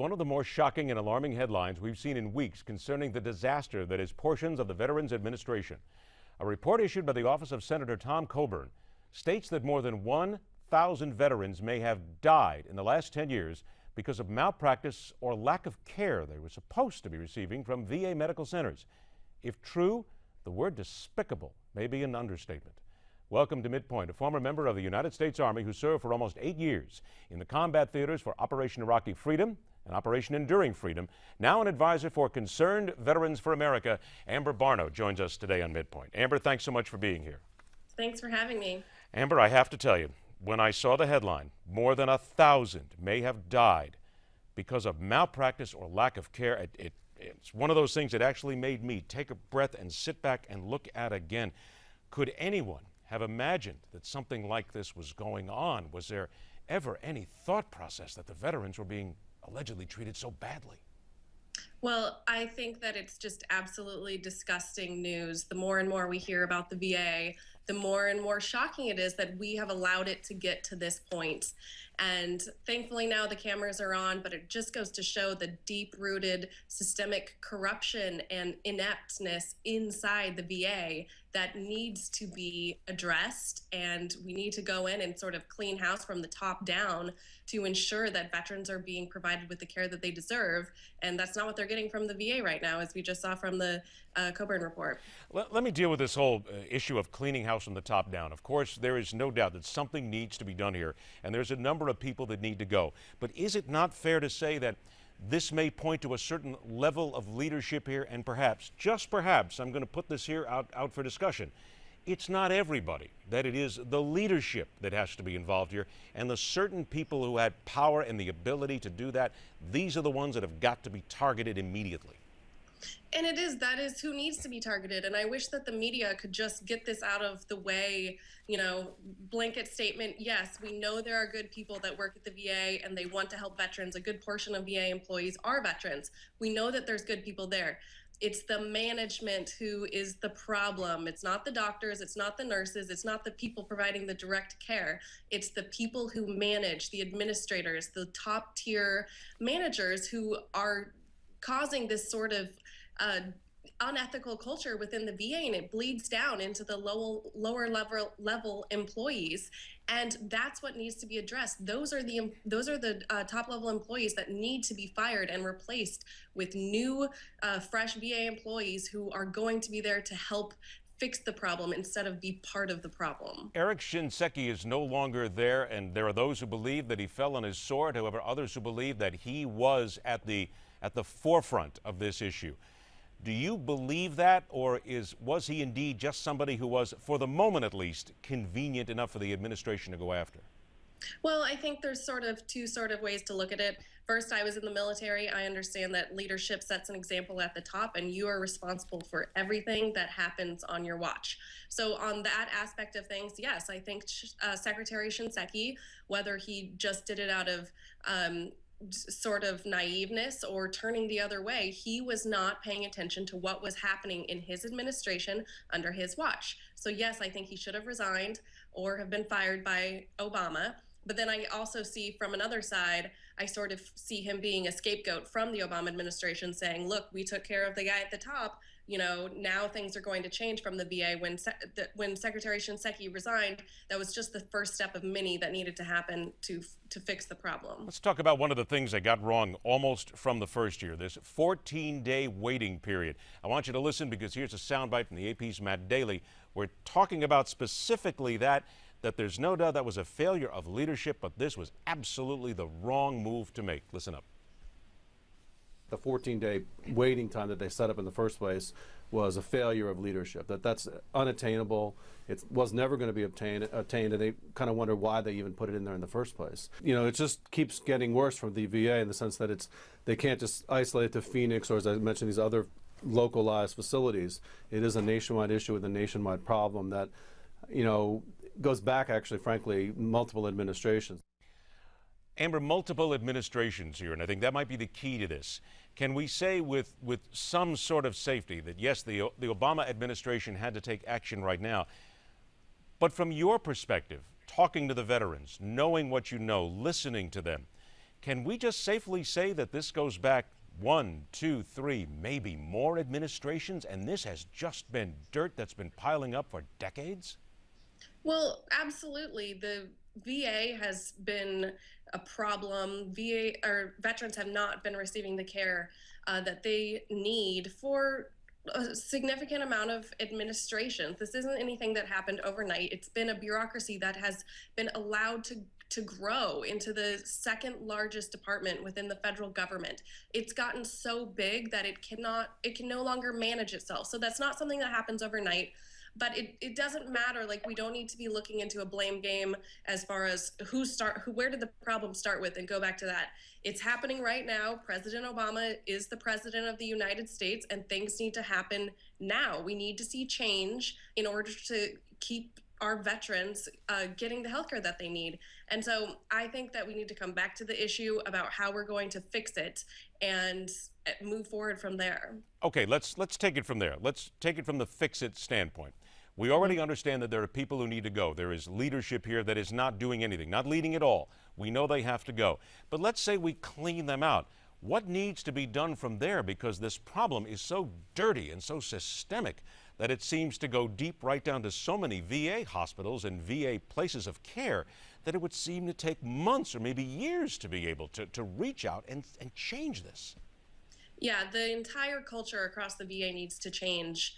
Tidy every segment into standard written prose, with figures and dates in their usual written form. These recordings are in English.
One of the more shocking and alarming headlines we've seen in weeks concerning the disaster that is portions of the Veterans Administration. A report issued by the office of Senator Tom Coburn states that more than 1,000 veterans may have died in the last 10 years because of malpractice or lack of care they were supposed to be receiving from VA medical centers. If true, the word despicable may be an understatement. Welcome to MidPoint, a former member of the United States Army who served for almost 8 years in the combat theaters for Operation Iraqi Freedom and Operation Enduring Freedom. Now an advisor for Concerned Veterans for America, Amber Barno joins us today on MidPoint. Amber, thanks so much for being here. Thanks for having me. Amber, I have to tell you, when I saw the headline, more than 1,000 may have died because of malpractice or lack of care, it's one of those things that actually made me take a breath and sit back and look at again. Could anyone have imagined that something like this was going on? Was there ever any thought process that the veterans were being allegedly treated so badly? Well, I think that it's just absolutely disgusting news. The more and more we hear about the VA, the more and more shocking it is that we have allowed it to get to this point. And thankfully now the cameras are on, but it just goes to show the deep-rooted systemic corruption and ineptness inside the VA that needs to be addressed. And we need to go in and sort of clean house from the top down to ensure that veterans are being provided with the care that they deserve. And that's not what they're getting from the VA right now, as we just saw from the Coburn report. Let me deal with this whole issue of cleaning house from the top down. Of course, there is no doubt that something needs to be done here, and there's a number of people that need to go. But is it not fair to say that this may point to a certain level of leadership here, and perhaps, just perhaps, I'm going to put this here out for discussion, it's not everybody, that it is the leadership that has to be involved here, and the certain people who had power and the ability to do that, these are the ones that have got to be targeted immediately. And that is who needs to be targeted. And I wish that the media could just get this out of the way, blanket statement. Yes, we know there are good people that work at the VA and they want to help veterans. A good portion of VA employees are veterans. We know that there's good people there. It's the management who is the problem. It's not the doctors, it's not the nurses, it's not the people providing the direct care. It's the people who manage, the administrators, the top tier managers who are causing this sort of unethical culture within the VA, and it bleeds down into the lower level employees, and that's what needs to be addressed. Those are the top level employees that need to be fired and replaced with new fresh VA employees who are going to be there to help fix the problem instead of be part of the problem. Eric Shinseki is no longer there, and there are those who believe that he fell on his sword. However, others who believe that he was at the forefront of this issue. Do you believe that, or was he indeed just somebody who was, for the moment at least, convenient enough for the administration to go after? Well, I think there's two ways to look at it. First, I was in the military. I understand that leadership sets an example at the top, and you are responsible for everything that happens on your watch. So on that aspect of things, yes, I think Secretary Shinseki, whether he just did it out of sort of naiveness or turning the other way, he was not paying attention to what was happening in his administration under his watch. So yes, I think he should have resigned or have been fired by Obama. But then I also see from another side, I sort of see him being a scapegoat from the Obama administration, saying, look, we took care of the guy at the top. Now things are going to change from the VA. When Secretary Shinseki resigned, that was just the first step of many that needed to happen to fix the problem. Let's talk about one of the things they got wrong almost from the first year, this 14-day waiting period. I want you to listen, because here's a soundbite from the AP's Matt Daly. We're talking about specifically that there's no doubt that was a failure of leadership, but this was absolutely the wrong move to make. Listen up. The 14-day waiting time that they set up in the first place was a failure of leadership. That's unattainable. It was never going to be obtained, and they kind of wonder why they even put it in there in the first place. It just keeps getting worse from the VA in the sense that they can't just isolate it to Phoenix, or, as I mentioned, these other localized facilities. It is a nationwide issue with a nationwide problem that, goes back, actually, frankly, multiple administrations. Amber, multiple administrations here, and I think that might be the key to this. Can we say with some sort of safety that, yes, the Obama administration had to take action right now, but from your perspective, talking to the veterans, knowing what you know, listening to them, Can we just safely say that this goes back 1, 2, 3, maybe more administrations, and this has just been dirt that's been piling up for decades? Well, absolutely. The VA has been a problem. VA or veterans have not been receiving the care that they need for a significant amount of administration. This isn't anything that happened overnight. It's been a bureaucracy that has been allowed to grow into the second largest department within the federal government. It's gotten so big that it can no longer manage itself. So that's not something that happens overnight. But it doesn't matter. Like, we don't need to be looking into a blame game as far as where did the problem start with, and go back to that. It's happening right now. President Obama is the president of the United States, and things need to happen now. We need to see change in order to keep our veterans getting the healthcare that they need. And so I think that we need to come back to the issue about how we're going to fix it and move forward from there. Okay, let's take it from there. Let's take it from the fix-it standpoint. We already understand that there are people who need to go. There is leadership here that is not doing anything, not leading at all. We know they have to go. But let's say we clean them out. What needs to be done from there? Because this problem is so dirty and so systemic that it seems to go deep right down to so many VA hospitals and VA places of care that it would seem to take months or maybe years to be able to reach out and change this. Yeah, the entire culture across the VA needs to change.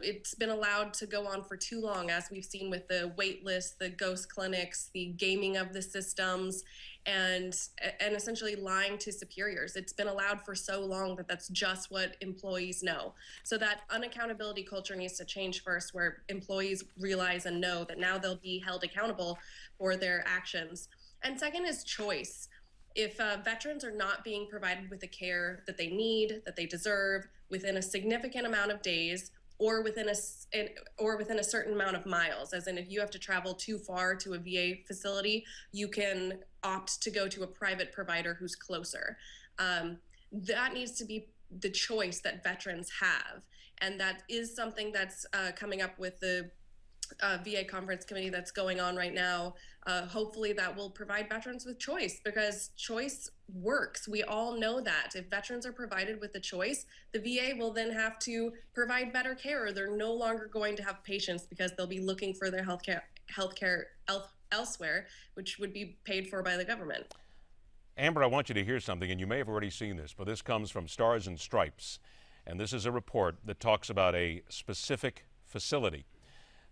It's been allowed to go on for too long, as we've seen with the wait list, the ghost clinics, the gaming of the systems, and essentially lying to superiors. It's been allowed for so long that that's just what employees know. So that unaccountability culture needs to change first, where employees realize and know that now they'll be held accountable for their actions. And second is choice. If veterans are not being provided with the care that they need, that they deserve, within a significant amount of days, or within a certain amount of miles, as in if you have to travel too far to a VA facility, you can opt to go to a private provider who's closer. That needs to be the choice that veterans have, and that is something that's coming up with the VA conference committee that's going on right now. Hopefully that will provide veterans with choice, because choice works. We all know that if veterans are provided with a choice, the VA will then have to provide better care. They're no longer going to have patients because they'll be looking for their healthcare elsewhere, which would be paid for by the government. Amber, I want you to hear something, and you may have already seen this, but this comes from Stars and Stripes. And this is a report that talks about a specific facility.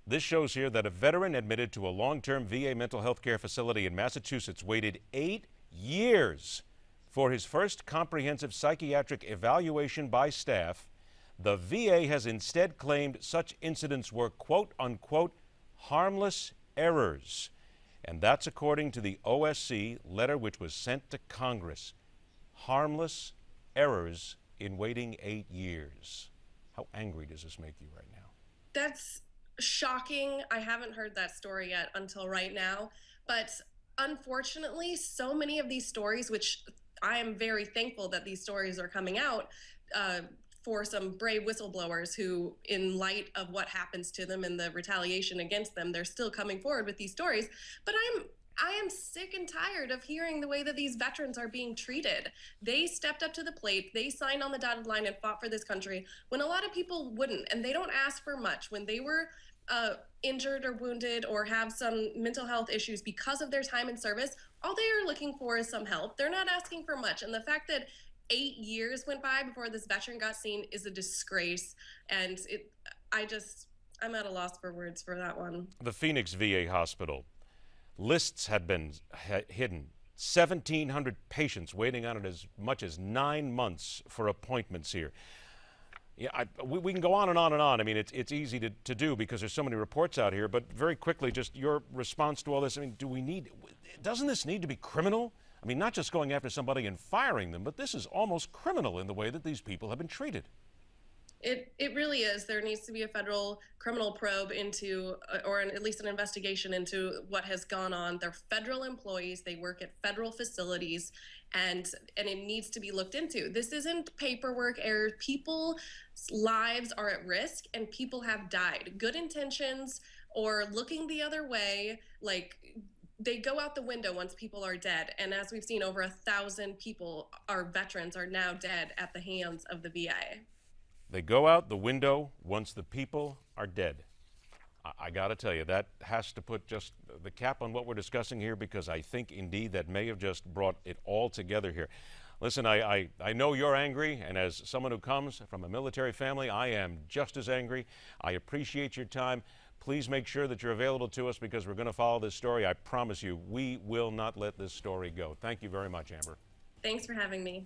This shows here that a veteran admitted to a long-term VA mental health care facility in Massachusetts waited 8 years for his first comprehensive psychiatric evaluation by staff. The VA has instead claimed such incidents were quote-unquote harmless errors. And that's according to the OSC letter which was sent to Congress. Harmless errors in waiting 8 years. How angry does this make you right now? That's shocking. I haven't heard that story yet until right now. But unfortunately, so many of these stories, which I am very thankful that these stories are coming out for some brave whistleblowers who, in light of what happens to them and the retaliation against them, they're still coming forward with these stories. But I am sick and tired of hearing the way that these veterans are being treated. They stepped up to the plate, they signed on the dotted line and fought for this country when a lot of people wouldn't, and they don't ask for much. When they were injured or wounded or have some mental health issues because of their time in service, all they are looking for is some help. They're not asking for much. And the fact that 8 years went by before this veteran got seen is a disgrace. And I'm at a loss for words for that one. The Phoenix VA hospital. Lists had been hidden. 1,700 patients waiting on it as much as 9 months for appointments here. Yeah, we can go on and on and on. I mean, it's easy to do because there's so many reports out here. But very quickly, just your response to all this. I mean, doesn't this need to be criminal? I mean, not just going after somebody and firing them, but this is almost criminal in the way that these people have been treated. It really is. There needs to be a federal criminal probe into, or at least an investigation into what has gone on. They're federal employees. They work at federal facilities, and it needs to be looked into. This isn't paperwork error. People's lives are at risk, and people have died. Good intentions or looking the other way, like they go out the window once people are dead. And as we've seen, over 1,000 people, our veterans, are now dead at the hands of the VA. They go out the window once the people are dead. I got to tell you, that has to put just the cap on what we're discussing here, because I think indeed that may have just brought it all together here. Listen, I know you're angry, and as someone who comes from a military family, I am just as angry. I appreciate your time. Please make sure that you're available to us, because we're going to follow this story. I promise you, we will not let this story go. Thank you very much, Amber. Thanks for having me.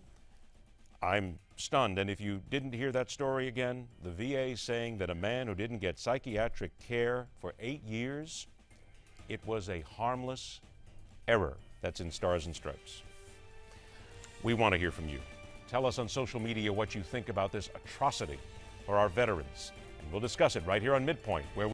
I'm stunned, and if you didn't hear that story again, the VA saying that a man who didn't get psychiatric care for 8 years, it was a harmless error. That's in Stars and Stripes. We want to hear from you. Tell us on social media what you think about this atrocity for our veterans, and we'll discuss it right here on MidPoint, where